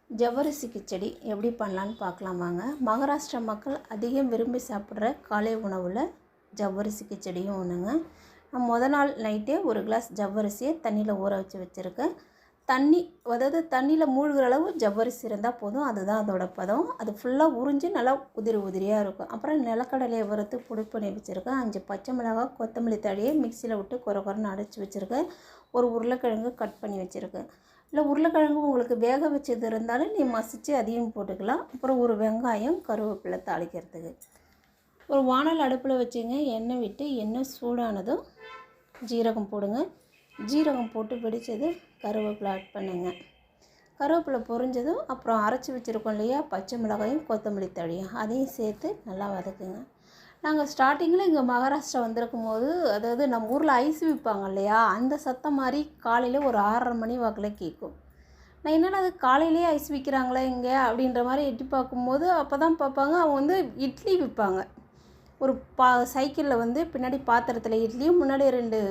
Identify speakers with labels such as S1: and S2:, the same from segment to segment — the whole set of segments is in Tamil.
S1: ஜவ்வரிசி கிச்சடி எப்படி பண்ணலான்னு பார்க்கலாம் வாங்க. மகாராஷ்டிரா மக்கள் அதிகம் விரும்பி சாப்பிட்ற காலை உணவில் ஜவ்வரிசி கிச்சடியும் ஒன்றுங்க. நான் முத நாள் நைட்டே ஒரு கிளாஸ் ஜவ்வரிசியை தண்ணியில் ஊற வச்சுருக்கேன். அதாவது தண்ணியில் மூழ்கிற அளவு ஜவ்வரிசி இருந்தால் போதும். அதுதான் அதோட பதம். அது ஃபுல்லாக உறிஞ்சி நல்லா உதிரியாக இருக்கும். அப்புறம் நிலக்கடலையை வறுத்து பொடி பண்ணி வச்சுருக்கேன். 5 பச்சை மிளகாய், கொத்தமல்லி தழையை மிக்சியில் விட்டு கொரன்னு அடைச்சி வச்சுருக்கேன். ஒரு உருளைக்கிழங்கு கட் பண்ணி வச்சுருக்கேன். இல்லை உருளைக்கிழங்கு உங்களுக்கு வேக வச்சது இருந்தாலும் நீ மசித்து அதையும் போட்டுக்கலாம். அப்புறம் ஒரு வெங்காயம், கருவேப்பிலை தாளிக்கிறதுக்கு. ஒரு வானல் அடுப்பில் வச்சுங்க. எண்ணெய் விட்டு எண்ணெய் சூடானதும் ஜீரகம் போடுங்க. ஜீரகம் போட்டு வெடித்தது கருவேப்பிலை ஆட் பண்ணுங்க. கருவேப்பிலை பொரிஞ்சதும் அப்புறம் அரைச்சி வச்சுருக்கோம் இல்லையா, பச்சை மிளகாயும் கொத்தமல்லி தழையும் அதையும் சேர்த்து நல்லா வதக்குங்க. நாங்கள் ஸ்டார்டிங்கில் இங்கே மகாராஷ்டிரா வந்திருக்கும் போது, அதாவது நம்ம ஊரில் ஐஸ் விற்பாங்க இல்லையா, அந்த சத்தம் மாதிரி காலையில் ஒரு 6:30 மணி வாக்கில் கேட்கும். நான் என்னடா அது காலையிலேயே ஐஸ் விற்கிறாங்களே இங்கே அப்படின்ற மாதிரி எட்டி பார்க்கும்போது அப்போ தான் பார்ப்பாங்க, அவங்க இட்லி விற்பாங்க. ஒரு சைக்கிளில் பின்னாடி பாத்திரத்தில் இட்லியும், முன்னாடி 2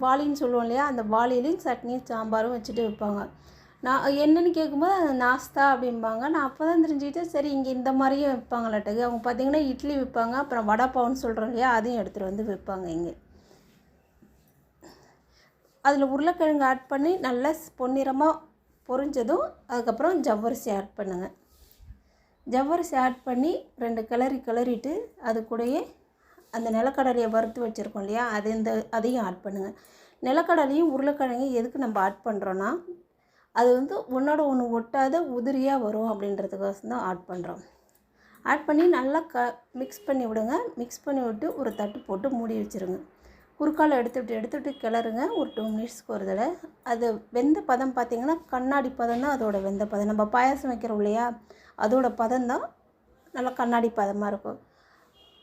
S1: வாளின்னு சொல்லுவோம் இல்லையா, அந்த வாளிலையும் சட்னியும் சாம்பாரும் வச்சுட்டு விற்பாங்க. நான் என்னென்னு கேட்கும்போது அது நாஸ்தா அப்படிம்பாங்க. நான் அப்போ தான் தெரிஞ்சுக்கிட்டேன், சரி இங்கே இந்த மாதிரியும் விற்பாங்களாட்டுக்கு. அவங்க பார்த்திங்கன்னா இட்லி விற்பாங்க, அப்புறம் வடைப்பாவுன்னு சொல்கிறோம் இல்லையா, அதையும் எடுத்துகிட்டு விற்பாங்க இங்கே. அதில் உருளைக்கிழங்கு ஆட் பண்ணி நல்லா பொன்னிறமாக பொரிஞ்சதும் அதுக்கப்புறம் ஜவ்வரிசி ஆட் பண்ணுங்கள். ஜவ்வரிசி ஆட் பண்ணி 2 கிளறிட்டு அது கூடயே அந்த நிலக்கடலையை வறுத்து வச்சுருக்கோம் இல்லையா, அதையும் ஆட் பண்ணுங்கள். நிலக்கடலையும் உருளைக்கிழங்கையும் எதுக்கு நம்ம ஆட் பண்ணுறோன்னா, அது ஒன்றோட ஒன்று ஒட்டாத உதிரியாக வரும் அப்படின்றதுக்கோசம் தான் ஆட் பண்ணுறோம். ஆட் பண்ணி நல்லா மிக்ஸ் பண்ணி விடுங்க. மிக்ஸ் பண்ணி விட்டு ஒரு தட்டு போட்டு மூடி வச்சுருங்க. குறுக்கால் எடுத்துவிட்டு கிளறுங்க. ஒரு 2 மினிட்ஸ்க்கு ஒரு தடவை. அது வெந்த பதம் பார்த்திங்கன்னா கண்ணாடி பதம் தான் அதோட வெந்த பதம். நம்ம பாயாசம் வைக்கிறோம் இல்லையா, அதோட பதம் தான் நல்லா கண்ணாடி பதமாக இருக்கும்.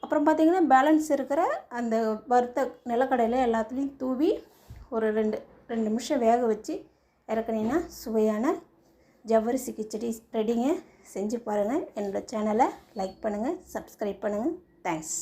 S1: அப்புறம் பார்த்திங்கன்னா பேலன்ஸ் இருக்கிற அந்த வறுத்த நிலக்கடையில் எல்லாத்துலேயும் தூவி ஒரு 2 நிமிஷம் வேக வச்சு இறக்குனீங்கன்னா சுவையான ஜவ்வரிசி கிச்சடி ரெடிங்க. செஞ்சு பாருங்கள். என்னோடய சேனலை லைக் பண்ணுங்கள், சப்ஸ்கிரைப் பண்ணுங்கள். தேங்க்ஸ்.